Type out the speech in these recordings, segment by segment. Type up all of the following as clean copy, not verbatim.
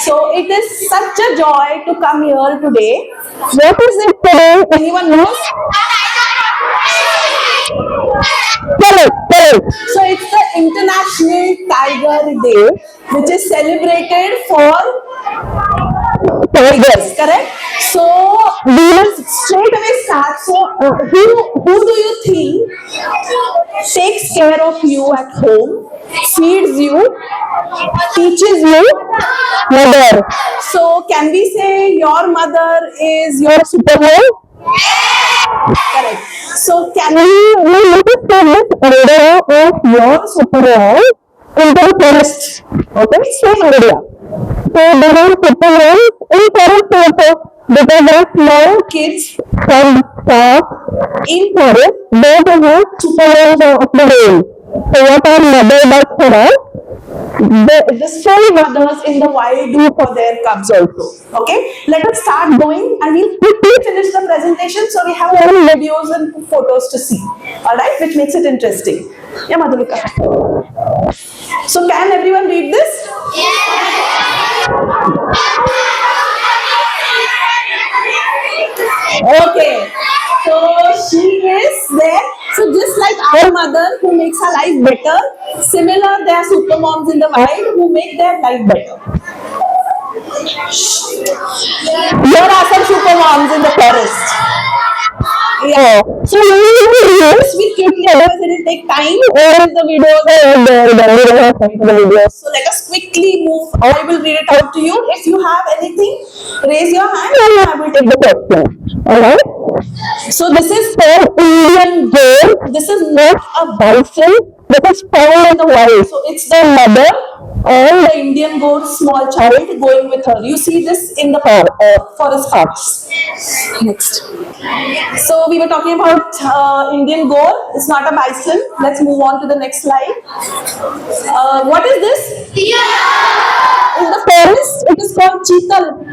So it is such a joy to come here today. What is it today? Anyone knows? So it's the International Tiger Day, which is celebrated for tigers, correct? So we will straight away start. So who do you think takes care of you at home, feeds you, teaches you? Mother. So can we say your mother is your supermom? Correct. So can we notice this area of your supermom in the forest? Okay, same area. So there are supermoms in forest also, because there are small kids from park in forest. They have supermoms of the day. So what our mother does for us, the same mothers in the wild do for their cubs also. Okay, let us start going and we'll quickly finish the presentation so we have all videos and photos to see. Alright, which makes it interesting. Yeah, Madhulika. So can everyone read this? Okay, so she is there. So just like our mother who makes her life better, similar there are supermoms in the wild who make their life better. There are some supermoms in the forest. Yeah. So we quickly, otherwise it will take time. All the videos. So let us quickly move. I will read it out to you. If you have anything, raise your hand and I will take the question. Alright. So this is called Indian goat. This is not a bison. This is found in the wild. So it's the mother and the Indian goat's small child going with her. You see this in the forest parks. Next. So we were talking about Indian goat. It's not a bison. Let's move on to the next slide. What is this? In the forest, it is called cheetal.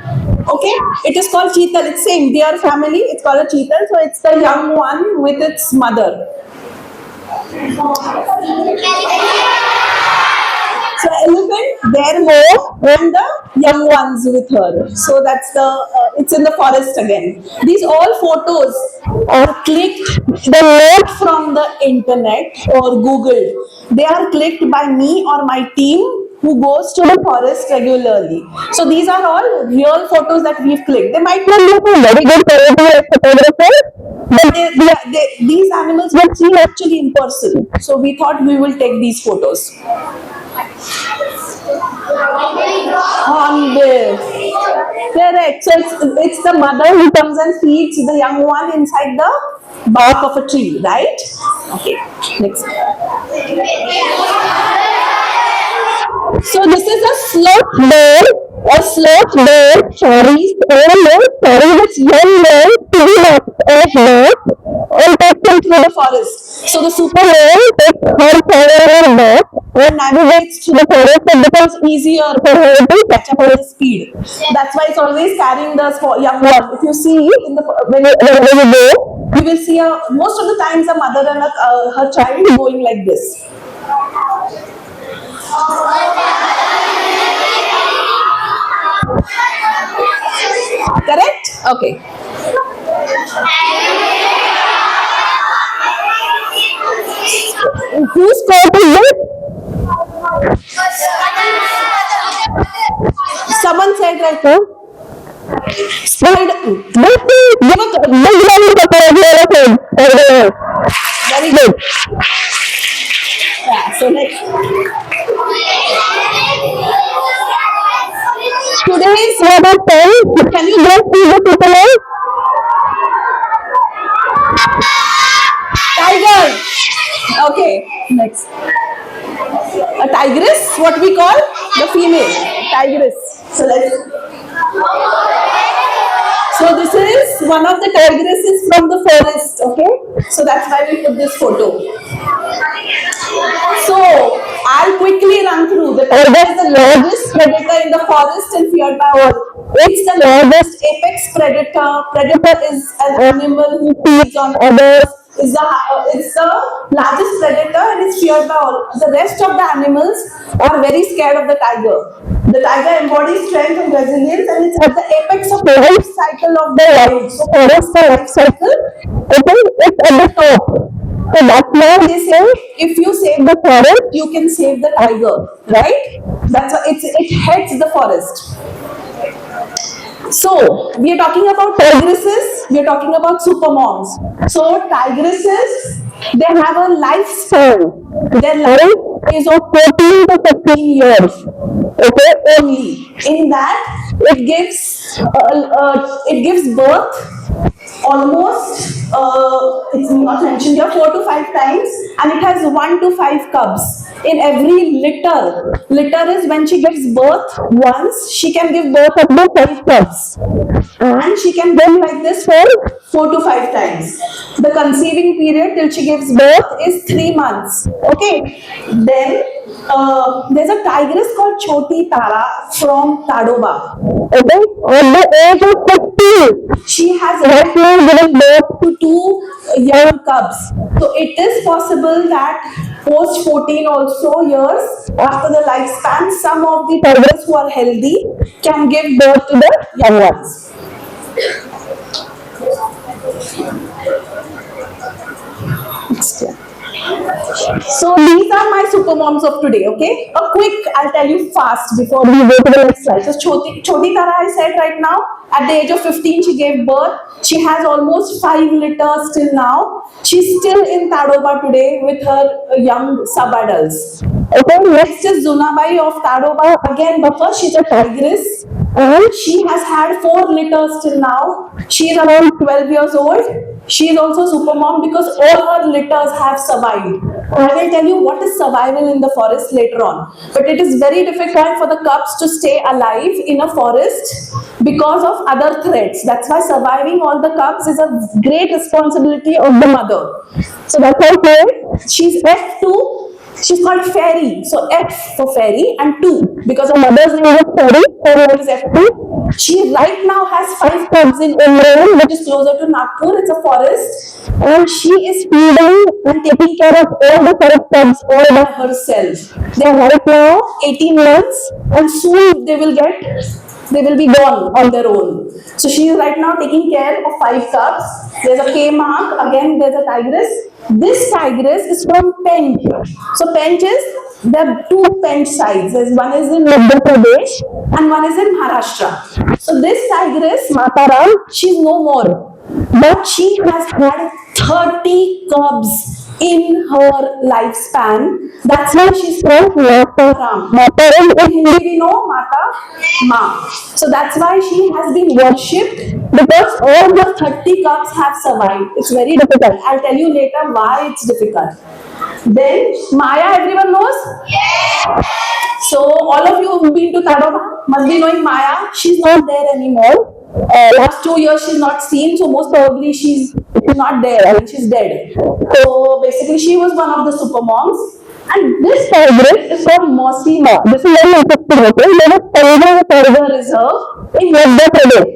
Okay, it is called cheetal. It's same deer family. It's called a cheetal. So it's the young one with its mother. So elephant, their mom and the young ones with her. So that's it's in the forest again. These all photos are clicked, they're not from the internet or Google. They are clicked by me or my team who goes to the forest regularly. So these are all real photos that we've clicked. They might not look very good photographer, but these animals were seen actually in person. So we thought we will take these photos. Hornbill. Correct. So it's the mother who comes and feeds the young one inside the bark of a tree, right? Okay. Next. So this is a sloth bear. A sloth bear carries its young man and takes them through the forest. So the supermom takes her forward back and navigates through the forest. It becomes easier for her to catch up on the speed. That's why it's always carrying the young one. If you see in the when you go, you will see most of the times a mother and her child going like this. Correct? Okay. Whose code is it? Someone said right now. Very good. Yeah, so next. Today's weather time. Can you just see the people out? Tiger. Okay, next. A tigress, what we call the female tigress. So this is one of the tigresses from the forest. Okay, so that's why we put this photo. So I'll quickly run through. The tiger is the largest predator in the forest and feared by all. It's the largest apex predator. Predator is an animal who feeds on others. is the largest predator and is feared by all. The rest of the animals are very scared of the tiger. The tiger embodies strength and resilience, and it's at the apex of the life cycle of the wild. So, forest the life cycle, it's at the top. So that's why they say if you save the forest, you can save the tiger, right? That's why it heads the forest. So, we are talking about tigresses, we are talking about supermoms. So, tigresses, they have a lifespan. Their life is of 14 to 15 years. Okay, only. In that, it gives birth almost, it's not mentioned here, 4 to 5 times, and it has 1 to 5 cubs in every litter. Litter is when she gives birth once, she can give birth up to 5 cubs, and she can give like this for 4 to 5 times. The conceiving period till she gives birth is 3 months. Okay, then there's a tigress called Choti Tara from Tadoba. Okay, on the age of 50, she has given birth to 2 young cubs. So it is possible that post 14 also years after the lifespan, some of the tigers who are healthy can give birth to the young ones. So these are my supermoms of today, okay? A quick, I'll tell you fast before we go to the next slide. So Choti Tara, I said right now, at the age of 15, she gave birth. She has almost 5 litters till now. She's still in Tadoba today with her young sub-adults. Okay, next is Zunabai of Tadoba. Again, but first she's a tigress. And she has had 4 litters till now. She is around 12 years old. She is also supermom because all her litters have survived. I will tell you what is survival in the forest later on. But it is very difficult for the cubs to stay alive in a forest because of other threats. That's why surviving all the cubs is a great responsibility of the mother. So that's why she's F2. She's called Fairy. So F for Fairy and 2 because her mother's name is Fairy. Her name is F2. She right now has 5 cubs in Umrain, which is closer to Nagpur. It's a forest. And she is feeding and taking care of all the forest cubs all by herself. They are right now 18 months and soon they will be gone on their own. So she is right now taking care of 5 cubs. There's a K mark. Again, there's a tigress. This tigress is from Pench. So Pench is, there are 2 Pench sites. One is in Madhya Pradesh and one is in Maharashtra. So this tigress, Mataram, she's no more. But she has had 30 cubs in her lifespan. That's why she's called Mataram. Mataram in Hindi we know Mata, Ma. So that's why she has been worshipped because all the 30 cubs have survived. It's very difficult. I'll tell you later why it's difficult. Then Maya, everyone knows? Yes. So all of you who've been to Tadoba must be knowing Maya. She's not there anymore. Last 2 years she's not seen, so most probably she's not there. I mean, she's dead. So basically, she was one of the supermoms. And this tigress is called Mosima. This is very interesting. There is a tiger reserve in Madhya Pradesh.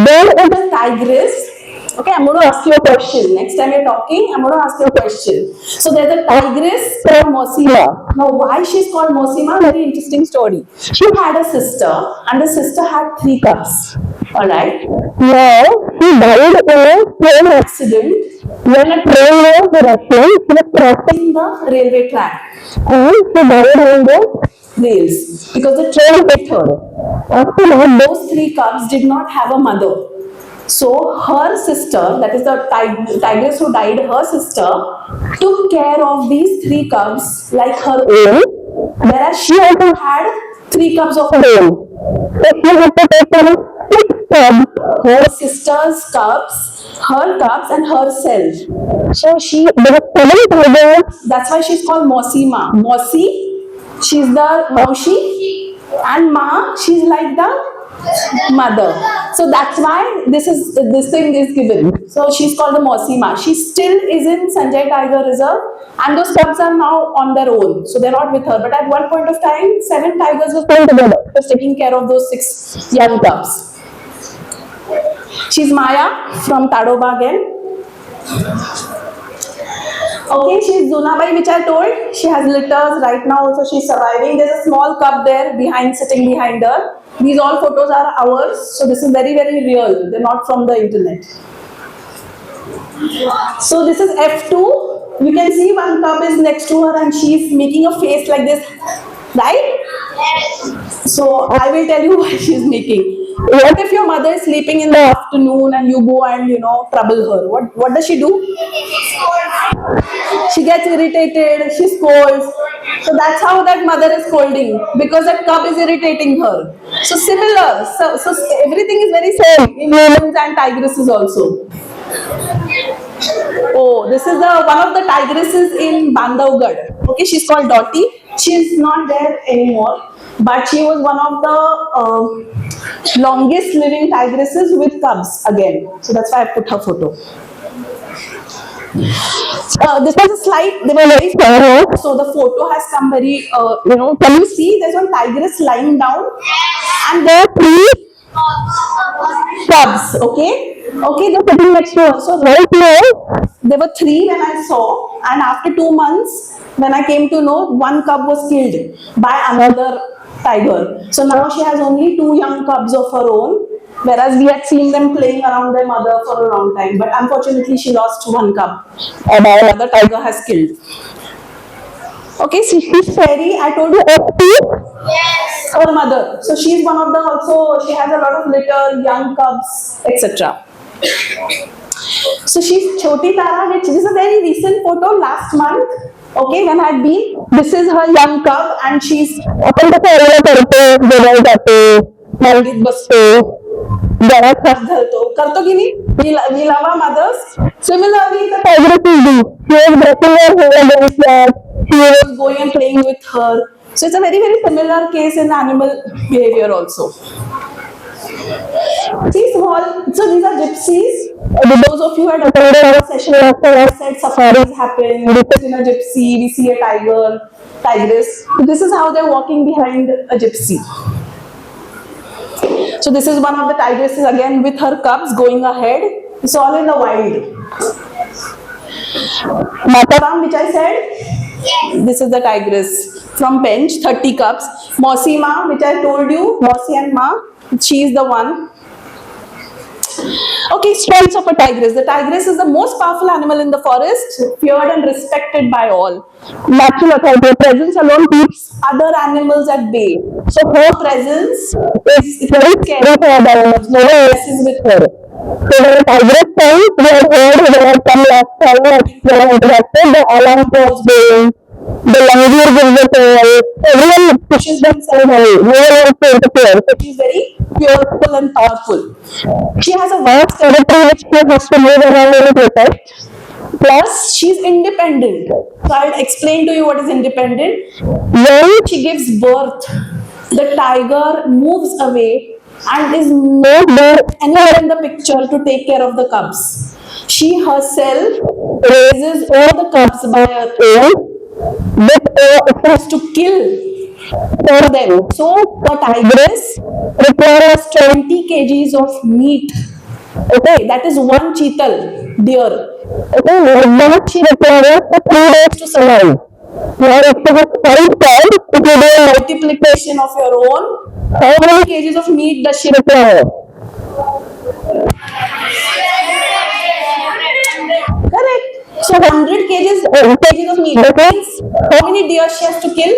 There is a tigress. Okay, I'm going to ask you a question. Next time you're talking, I'm going to ask you a question. So there's a tigress called Mosima. Now, why she's called Mosima? Very interesting story. She had a sister, and the sister had 3 cubs. Alright. Now, she died in a train accident when a train was rushing. She was crossing the railway track. And she died on the rails because the train hit her. After that, those 3 cubs did not have a mother. So her sister, that is the tigress who died, her sister took care of these 3 cubs like her own, whereas she also had 3 cubs of her own. So she had to take care of 6 cubs, her sister's cubs, her cubs and herself. So there were 7 tigers. That's why she's called Mosima. Mosi, she's the Maushi, and Ma, she's like the mother. So that's why this thing is given. So she's called the Mosima. She still is in Sanjay Tiger Reserve, and those cubs are now on their own. So they're not with her. But at one point of time, 7 tigers were put together, was taking care of those 6 young cubs. She's Maya from Tadoba again. Okay, she's Zunabai, which I told. She has litters right now. Also, she's surviving. There's a small cub there behind, sitting behind her. These all photos are ours. So this is very, very real. They're not from the internet. So this is F2. You can see one cub is next to her and she's making a face like this, right? Yes. So I will tell you what she's making. What if your mother is sleeping in the afternoon and you go and trouble her? What does she do? She gets irritated, she scolds. So that's how that mother is scolding, because that cub is irritating her. So similar. So everything is very same in humans and tigresses also. Oh, this is one of the tigresses in Bandhavgarh. Okay, she's called Dottie. She's not there anymore, but she was one of the longest living tigresses with cubs again. So that's why I put her photo. This was a slide. They were very small, so the photo has come very. Can you see? There's one tigress lying down, and there are 3 cubs. Okay, they're sitting next to her. So right now, there were 3 when I saw, and after 2 months, when I came to know, 1 cub was killed by another tiger. So now she has only 2 young cubs of her own, whereas we had seen them playing around their mother for a long time. But unfortunately, she lost 1 cub. Another tiger has killed. Okay, so she's fairy. I told you F2. Yes. Her mother. So she's one of the also. She has a lot of litter, young cubs, etc. So she's Choti Tara, which is a very recent photo last month. Okay, when I had been. This is her young cub, and she's अपन तो फैरिया करते, जगह जाते, मंदिर बसते, जरा खर्च धरतो, करतो कि नहीं? We love our mothers. Similarly, the tigress do. She was breaking her hair, she was going and playing with her. So it's a very, very similar case in animal behavior also. See small. So these are gypsies. Those of you who had attended our session after I said safaris happen. We put in a gypsy, we see a tiger, tigress. So this is how they're walking behind a gypsy. So this is one of the tigresses again with her cubs going ahead. It's all in the wild. Mataram, which I said, yes. This is the tigress from Pench, 30 cubs. Mosi Ma, which I told you, Mosi and Ma, she is the one. Okay, strengths of a tigress. The tigress is the most powerful animal in the forest, feared and respected by all. Natural authority. Her presence alone keeps other animals at bay. So her presence is very scary for other animals. No one else is with her. So when a tigress comes, we have heard when I come last time when I interacted, the alarm was going, the language gives the tail, everyone pushes themselves away. No one wants to interfere. So she is very pureful and powerful. She has a vast territory which she has to move around and protect. Plus, she is independent. So I'll explain to you what is independent. When she gives birth, the tiger moves away and is not there anywhere in the picture to take care of the cubs. She herself raises all the cubs by her own, but has to kill for them. So the tigress requires 20 kgs of meat. Okay, that is 1 cheetal deer. Okay, that she requires for 3 days to survive. Now, if you have 5 cubs, if you do a multiplication of your own, how many kgs of meat does she require? Correct. So 100 kgs of meat. That means how many deer she has to kill?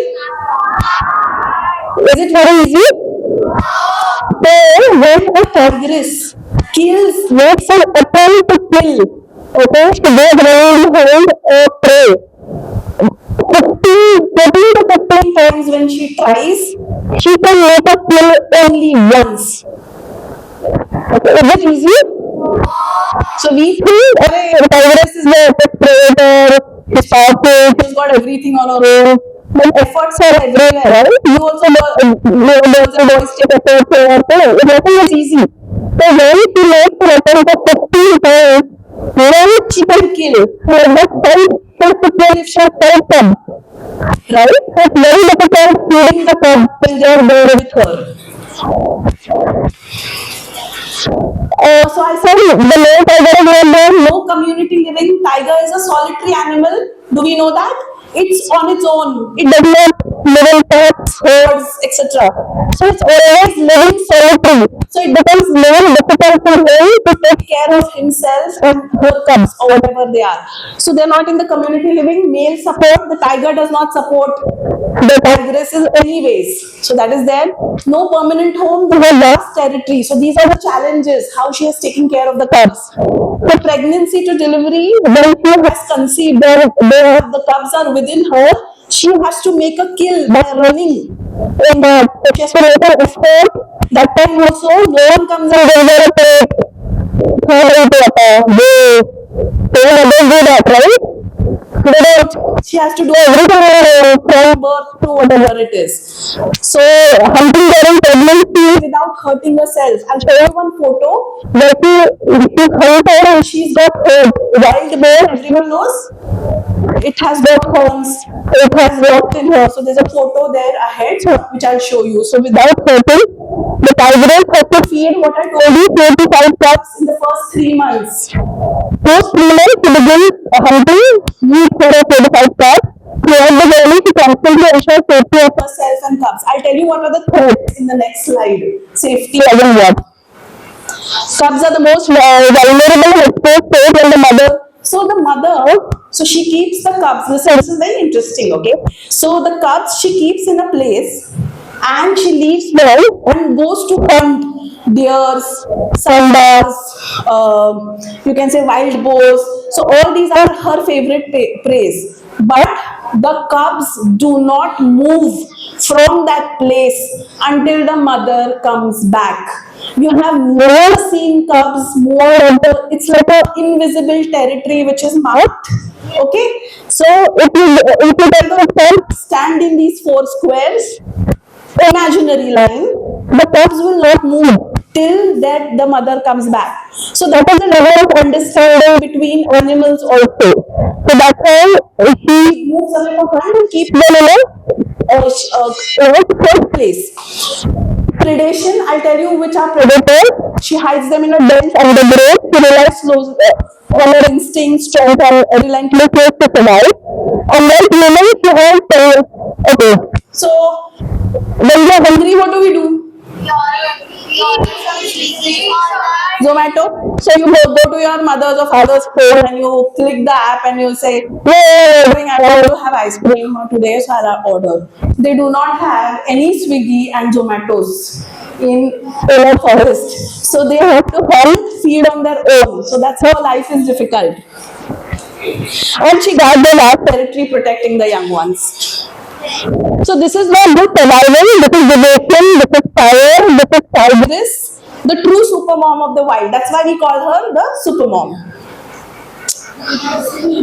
Is it very easy? So when a tigress makes an attempt to kill, okay, she goes around behind a prey. 14 to 15 times when she tries, she can make a kill only once. Okay, is it easy? So we think, the tigress is the predator, she's powerful, she's got everything on her own. But efforts are everywhere, right? You also take efforts for your thing. Nothing is easy. So when she makes an attempt of 15 times, when she can kill, that time to kill if she has 5 cubs. Right? So it's very difficult killing the cubs when they are there with her. So I said the no tiger is there, no community living. Tiger is a solitary animal. Do we know that? It's on its own. It does not live in pets, herds, etc. So it's always living solitary. So it becomes more difficult for him to take care of himself and her cubs or whatever they are. So they're not in the community living. Male support, the tiger does not support the tigresses anyways. So that is there. No permanent home, they have vast territory. So these are the challenges, how she has taken care of the cubs. The pregnancy to delivery, when she has conceived, the cubs are within her, she has to make a kill by running. And she has to make an effort. That time also, no one comes and gives her a plate. They do that, right? She has to do everything from birth to whatever it is. So hunting during pregnancy without hurting herself. I'll show you one photo where she's hunted and she's got hurt. Wild boar, everyone knows. It has got horns. It has walked in her. So there's a photo there ahead which I'll show you. So without hurting, the tigress has to feed what I told you, 4 to 5 cubs in the first 3 months. Post 3 months, she begins hunting, eat 4 to 5 cubs. Throughout the journey, she constantly ensures safety of herself and cubs. I'll tell you what are the threats in the next slide. Safety as in what? Cubs are the most vulnerable and exposed state when the mother. So the mother, so she keeps the cubs. This is very interesting, okay? So the cubs she keeps in a place and she leaves well and goes to hunt deers, sandars, you can say wild boars. So all these are her favorite preys. But the cubs do not move from that place until the mother comes back. You have never seen cubs move over. It's like an invisible territory which is marked. Okay, so if you stand in these 4 squares, imaginary line, the cubs will not move till that the mother comes back. So that is the level of understanding between animals also. So that's how she moves away from her and keeps them in a safe place. Predation, I'll tell you which are predators. She hides them in a dense undergrowth. She relies on her instinct, strength, and relentlessness to survive. And then humans, she has okay. So when we are hungry, what do? Zomato. So you go to your mother's or father's phone and you click the app and you say, "Hey, I want to have ice cream today, so I'll order." They do not have any Swiggy and Zomatos in a forest, so they have to hunt, feed on their own. So that's how life is difficult. And she guards the vast territory, protecting the young ones. So this is not just survival, this is devotion, this is fire, this is tigress, the true supermom of the wild. That's why we call her the supermom.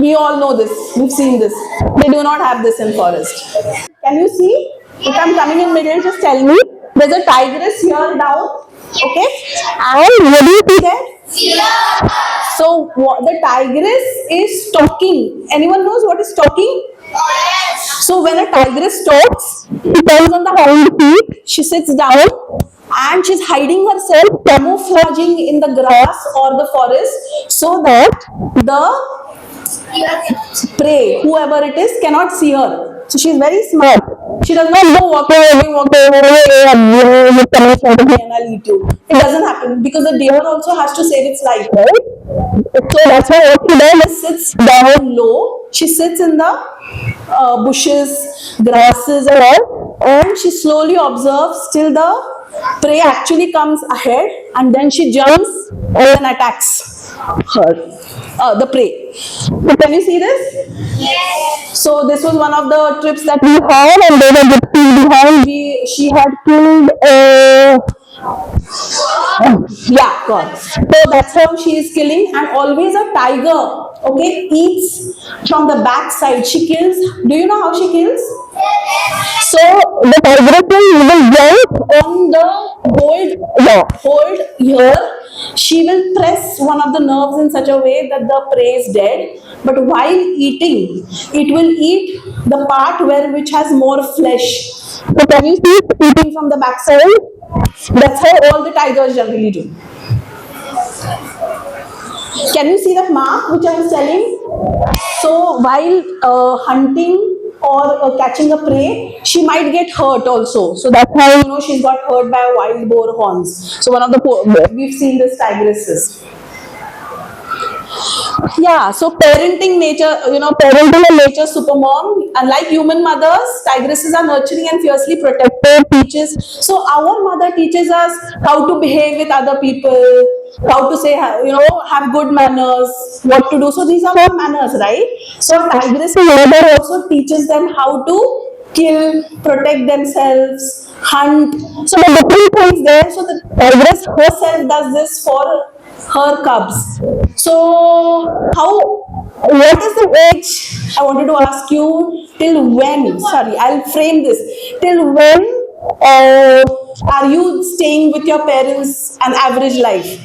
We all know this, we've seen this. They do not have this in forest. Can you see? If I'm coming in middle, just tell me. There's a tigress here down. Okay? And what do you see there? Yeah. So the tigress is stalking. Anyone knows what is stalking? Yes. So when a tigress stalks, she turns on the hind feet, she sits down and she's hiding herself, camouflaging in the grass or the forest so that the prey, whoever it is, cannot see her. So she's very smart. She does not go walk away, and I'll eat you. It doesn't happen because the deer also has to save its life, right? So that's why what she does is sits down low. She sits in the bushes, grasses and all, and she slowly observes till the prey actually comes ahead, and then she jumps and then attacks the prey. So can you see this? Yes. So this was one of the trips that we had, and there were gypsies behind. She had killed God. So that's how she is killing, and always a tiger, okay, eats from the back side. She kills. Do you know how she kills? So the tigress will jump on the hold here. She will press one of the nerves in such a way that the prey is dead. But while eating, it will eat the part which has more flesh. So can you see eating from the backside? That's how all the tigers generally do. Can you see that mark which I was telling? So while hunting or catching a prey, she might get hurt also. So that's how she's got hurt by a wild boar horns. So one of the we've seen this tigresses. Yeah, so parenting nature, parenting and nature supermom. Unlike human mothers, tigresses are nurturing and fiercely protective, teaches. So our mother teaches us how to behave with other people, how to say, have good manners, what to do. So these are all manners, right? So tigress mother also teaches them how to kill, protect themselves, hunt. So the different things there. So the tigress herself does this for her cubs. So, what is the age? I wanted to ask you, till when? Sorry, I'll frame this. Till when are you staying with your parents an average life?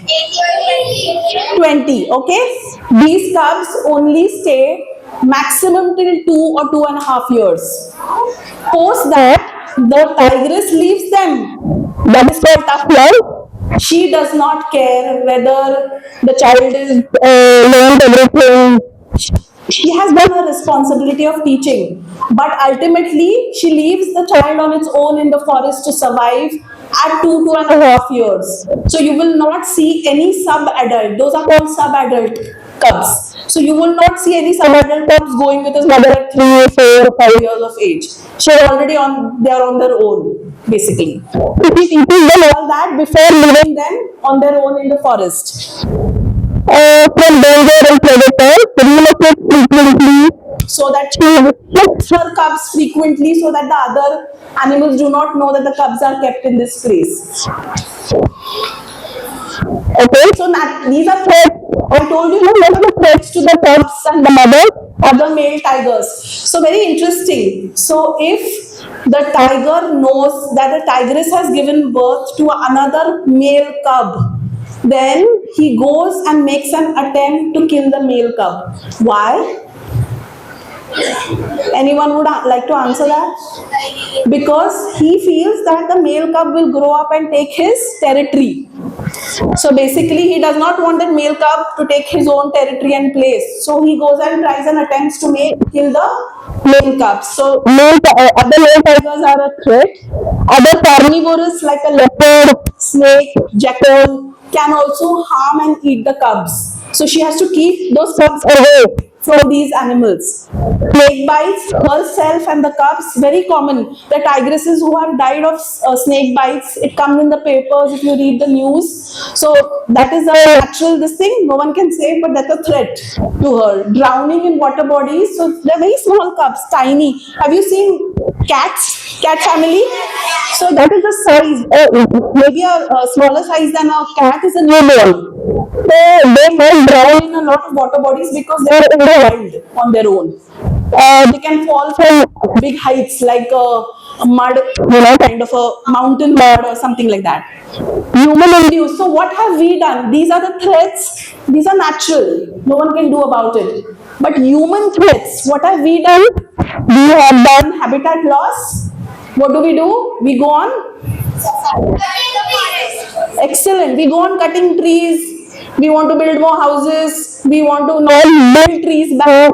20, okay? These cubs only stay maximum till 2 or 2.5 years. Post that, the tigress leaves them. That is called tough love. She does not care whether the child is learned everything. She has done her responsibility of teaching, but ultimately she leaves the child on its own in the forest to survive at 2.5 years. So you will not see any sub-adult. Those are called sub-adult cubs. So you will not see any sub-adult cubs going with his mother at 3, 4, 5 years of age. They are on their own, basically. He's teaching them all that before leaving them on their own in the forest. From danger and predators, relocate frequently so that she hits her cubs frequently so that the other animals do not know that the cubs are kept in this place. Okay, so these are threats. I told you what are the threats to the cubs and the mother or the male tigers. So very interesting. So if the tiger knows that the tigress has given birth to another male cub, then he goes and makes an attempt to kill the male cub. Why? Anyone would like to answer that? Because he feels that the male cub will grow up and take his territory. So basically he does not want that male cub to take his own territory and place. So he goes and tries and attempts to kill the male cubs. So other male tigers are a threat. Other carnivores like a leopard, snake, jackal can also harm and eat the cubs. So she has to keep those cubs away from these animals. Snake bites herself and the cubs, very common. The tigresses who have died of snake bites, it comes in the papers if you read the news. So that is a natural thing, no one can say, but that's a threat to her. Drowning in water bodies, so they're very small cubs, tiny. Have you seen cats, cat family? So that is the size, maybe a smaller size than a cat is a newborn. So they may drown in a lot of water bodies because they are in the wild on their own. They can fall from big heights like a mud, kind of a mountain mud or something like that. Human induced. So what have we done? These are the threats. These are natural. No one can do about it. But human threats, what have we done? We have done habitat loss. What do? We go on. Excellent. We go on cutting trees. We want to build more houses. We want to not build trees back.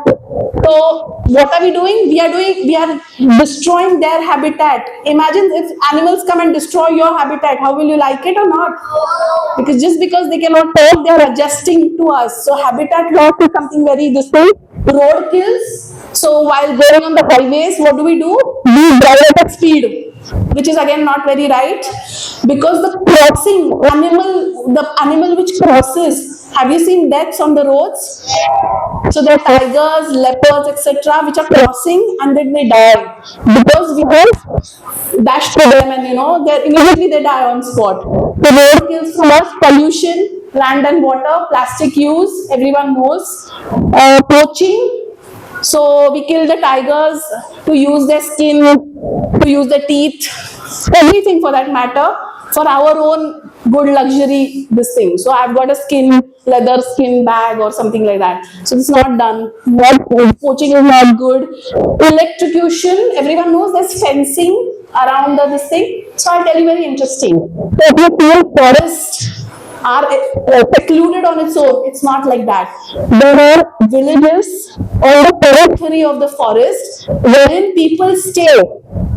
So what are we doing? We are destroying their habitat. Imagine if animals come and destroy your habitat. How will you like it or not? Because just because they cannot talk, they are adjusting to us. So habitat loss is something very distinct. Road kills. So while going on the highways, what do? We drive at speed, which is again not very right, because the crossing the animal which crosses, have you seen deaths on the roads? So there are tigers, leopards, etc., which are crossing and then they die because we have dashed to them, and immediately they die on spot. The road kills from us, pollution, land and water, plastic use, everyone knows, poaching. So we kill the tigers to use their skin, to use their teeth, everything for that matter, for our own good luxury, this thing. So I've got a leather skin bag or something like that. So this is not done. Poaching is not good. Electrocution, everyone knows there's fencing around this thing. So I'll tell you very interesting. So if you see a forest are secluded on its own. It's not like that. There are villages on the periphery of the forest wherein people stay,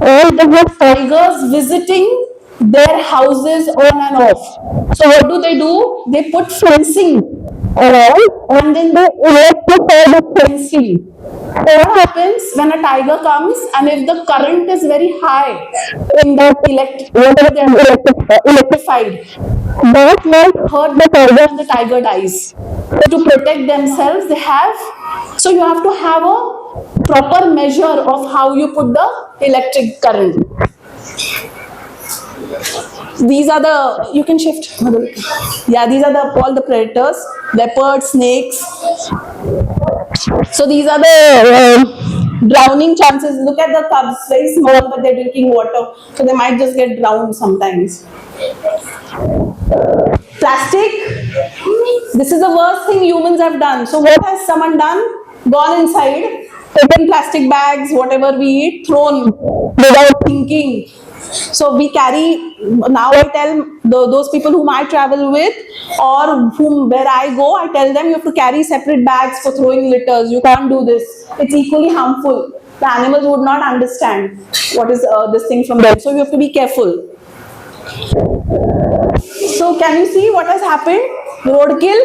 and they have tigers visiting their houses on and off. So what do? They put fencing around and then they electrify the fencing. So what happens when a tiger comes and if the current is very high in that whatever they are electrified, that might hurt the tiger and the tiger dies. So to protect themselves, so you have to have a proper measure of how you put the electric current. These are you can shift. Yeah, these are all the predators, leopards, snakes. So these are the drowning chances. Look at the cubs, very small, but they're drinking water. So they might just get drowned sometimes. Plastic. This is the worst thing humans have done. So what has someone done? Gone inside, taken plastic bags, whatever we eat, thrown without thinking. So we carry, now I tell those people whom I travel with or where I go, I tell them you have to carry separate bags for throwing litters. You can't do this. It's equally harmful. The animals would not understand what is this thing from them. So you have to be careful. So can you see what has happened? Roadkill.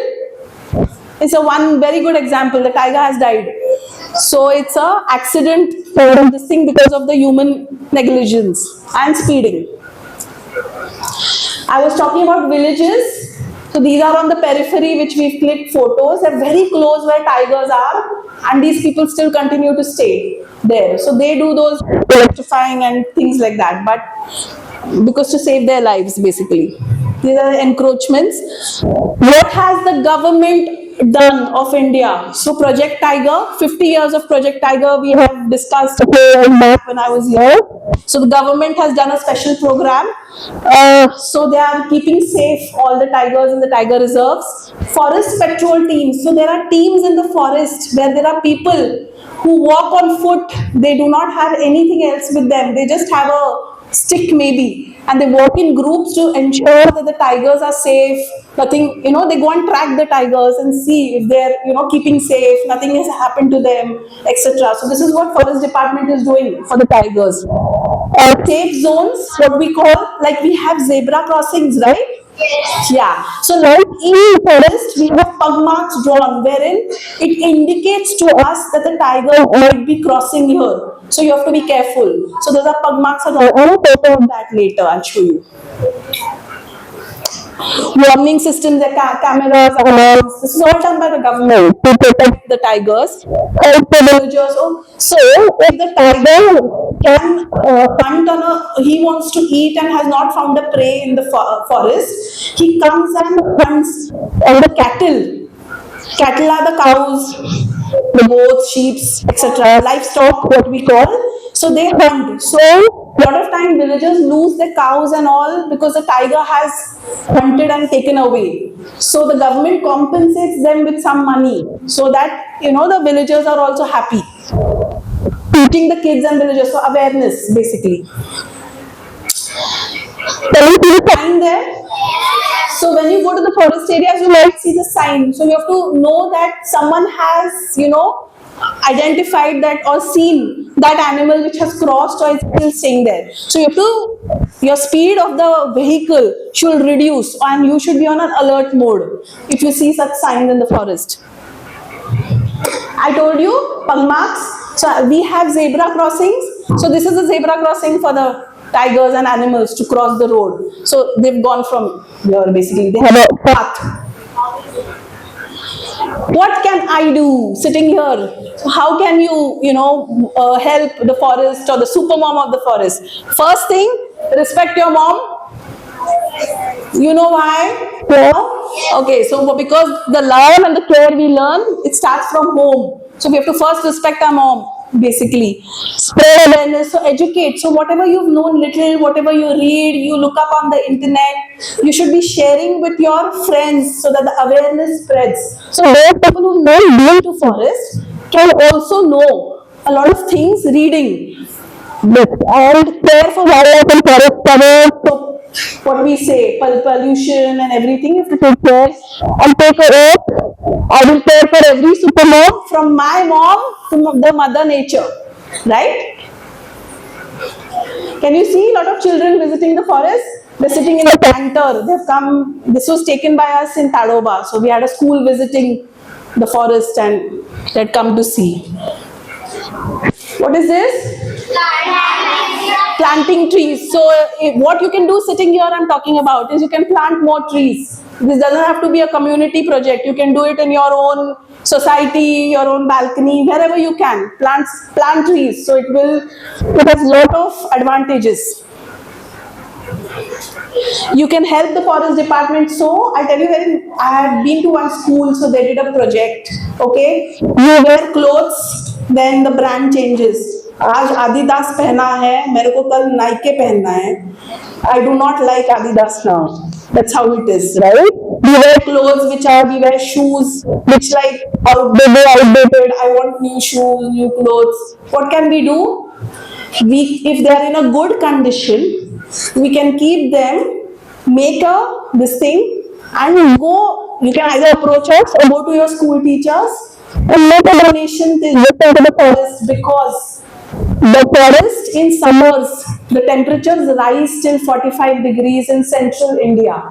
It's one very good example. The tiger has died. So it's an accident for this thing because of the human negligence and speeding. I was talking about villages. So these are on the periphery which we've clicked photos. They're very close where tigers are and these people still continue to stay there. So they do those electrifying and things like that, but because to save their lives basically. These are the encroachments. What has the government done of India? So Project Tiger, 50 years of Project Tiger we have discussed back when I was here. So the government has done a special program. So they are keeping safe all the tigers in the tiger reserves. Forest patrol teams. So there are teams in the forest where there are people who walk on foot. They do not have anything else with them. They just have a stick maybe, and they work in groups to ensure that the tigers are safe. Nothing, they go and track the tigers and see if they're, keeping safe, nothing has happened to them, etc. So this is what forest department is doing for the tigers. Safe zones, what we call, like we have zebra crossings, right? Yeah. So like in forest, we have pug marks drawn wherein it indicates to us that the tiger might be crossing here. So you have to be careful. So those are pug marks. I'll photo of that later. I'll show you. Warning systems, the cameras, alarms. This is all done by the government to protect the tigers. Help the villagers. So if the tiger can hunt he wants to eat and has not found a prey in the forest, he comes and hunts on the cattle. Cattle are the cows, the goats, sheep, etc. Livestock, what we call. So they hunt. So a lot of time villagers lose their cows and all because the tiger has hunted and taken away. So the government compensates them with some money so that the villagers are also happy. Teaching the kids and villagers, so awareness basically. Can you see the sign there? So when you go to the forest areas, you might see the sign. So you have to know that someone has, identified that or seen that animal which has crossed or is still staying there. So your speed of the vehicle should reduce and you should be on an alert mode if you see such signs in the forest. I told you, pug marks. So we have zebra crossings. So this is a zebra crossing for the tigers and animals to cross the road. So they've gone from here basically. They have a path. What can I do sitting here? How can you, help the forest or the supermom of the forest? First thing, respect your mom. You know why? Yeah. Okay, so because the love and the care we learn, it starts from home. So we have to first respect our mom. Basically, spread awareness, so educate. So whatever you've known little, whatever you read, you look up on the internet, you should be sharing with your friends so that the awareness spreads. So those people who know been to forest can also know a lot of things reading. And care for wildlife and forest cover. So what we say, pollution and everything. You have to take care and take a oath. I will care for every supermom from my mom to the mother nature, right? Can you see a lot of children visiting the forest? They're sitting in the canter. They've come. This was taken by us in Tadoba. So we had a school visiting the forest and they'd come to see. What is this? Planting trees. So what you can do sitting here I'm talking about is you can plant more trees. This doesn't have to be a community project. You can do it in your own society, your own balcony, wherever you can. Plant trees. So it has a lot of advantages. You can help the forest department. So I'll tell you, I had been to one school, so they did a project. Okay, you wear clothes, then the brand changes. आज Adidas पहना है, मेरे को कल Nike पहनना है. I do not like Adidas now. That's how it is, right? We wear clothes we wear shoes which like outdated. I want new shoes, new clothes. What can we do? If they are in a good condition, we can keep them, make this thing, and go. You can either approach us or go to your school teachers and make a donation to the forest, because the forest in summers, the temperatures rise till 45 degrees in central India.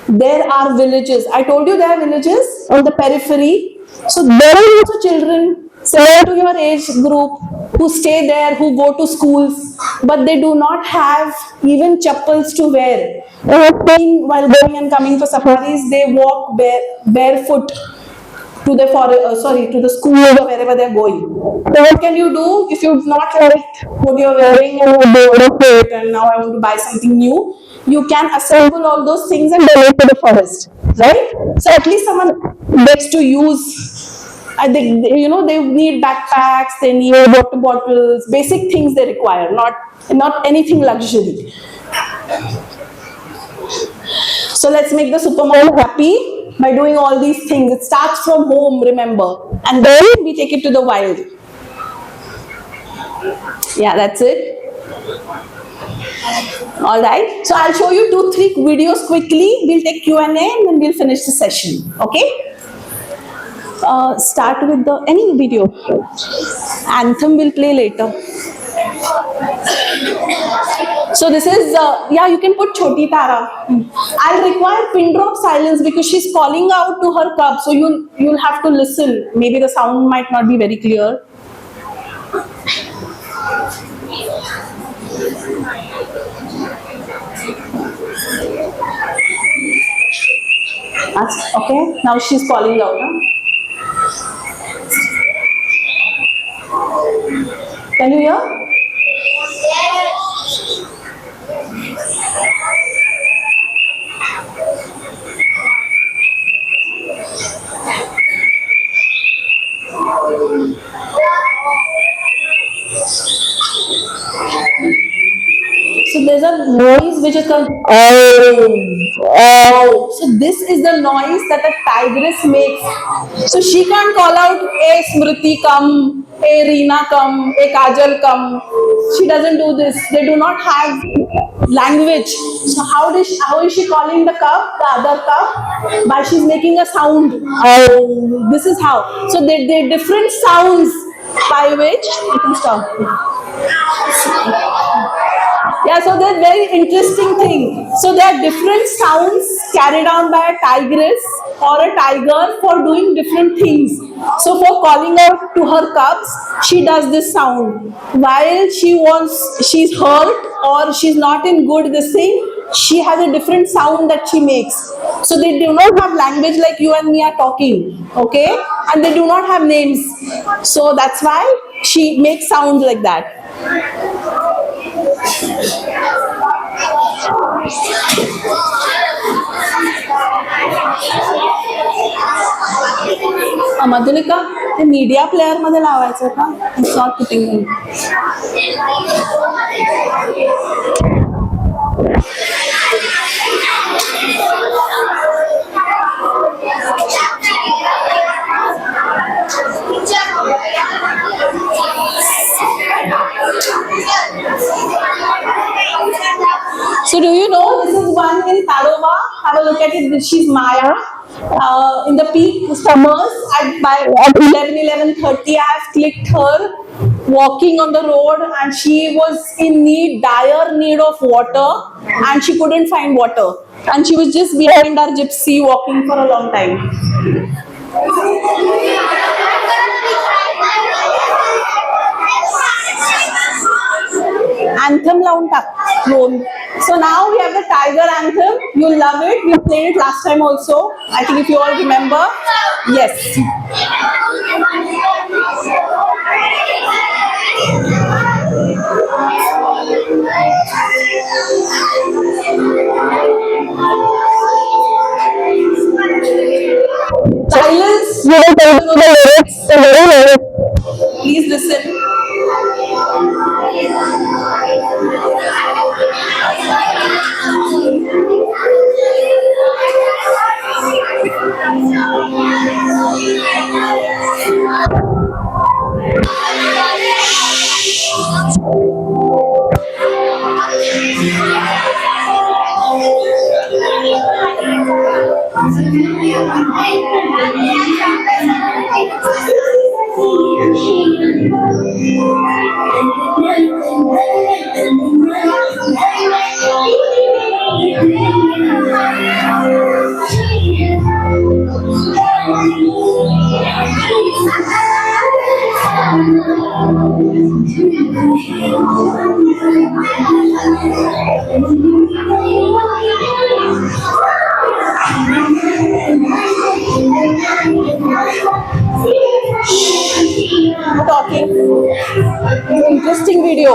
There are villages. I told you there are villages on the periphery. So there are also children similar to your age group who stay there, who go to schools, but they do not have even chappals to wear. While going and coming for safaris, they walk barefoot to the to the school or wherever they're going. So what can you do if you've not liked what you're wearing and you're bored of it and now I want to buy something new? You can assemble all those things and donate to the forest, right? So at least someone gets to use. I think, they need backpacks, they need water bottles, basic things they require, not anything luxury. So let's make the supermom happy by doing all these things. It starts from home, remember, and then we take it to the wild. Yeah, that's it. All right. So I'll show you 2-3 videos quickly. We'll take Q&A and then we'll finish the session. Okay. Start with any video. Anthem will play later. So this is, you can put Choti Tara. I'll require pin drop silence because she's calling out to her cub. So you'll have to listen. Maybe the sound might not be very clear. Okay, now she's calling out. Can you hear? So there's a noise which is called oh. So this is the noise that a tigress makes. So she can't call out, "Hey Smriti, come. Hey Reena, come. Hey Kajal, come." She doesn't do this. They do not have language. So how is she calling the cub, the other cub? By she's making a sound. Oh, this is how. So they're different sounds by which you can stop. Yeah, so that's very interesting thing. So there are different sounds carried out by a tigress or a tiger for doing different things. So for calling out to her cubs, she does this sound. While she's hurt or she's not in good this thing, she has a different sound that she makes. So they do not have language like you and me are talking, okay? And they do not have names. So that's why she makes sounds like that. Madhulika ते media player मध्ये लावायचं का? It's not putting in. So do you know this is look at it. She's Maya. In the peak summers at 11:30, I have clicked her walking on the road, and she was in dire need of water, and she couldn't find water, and she was just behind our gypsy walking for a long time. Anthem laun tak. So now we have the tiger anthem. You love it. We played it last time also. I think if you all remember. Yes. Silence. You will tell me the lyrics. The very lyrics. Please listen. Talking. Interesting video.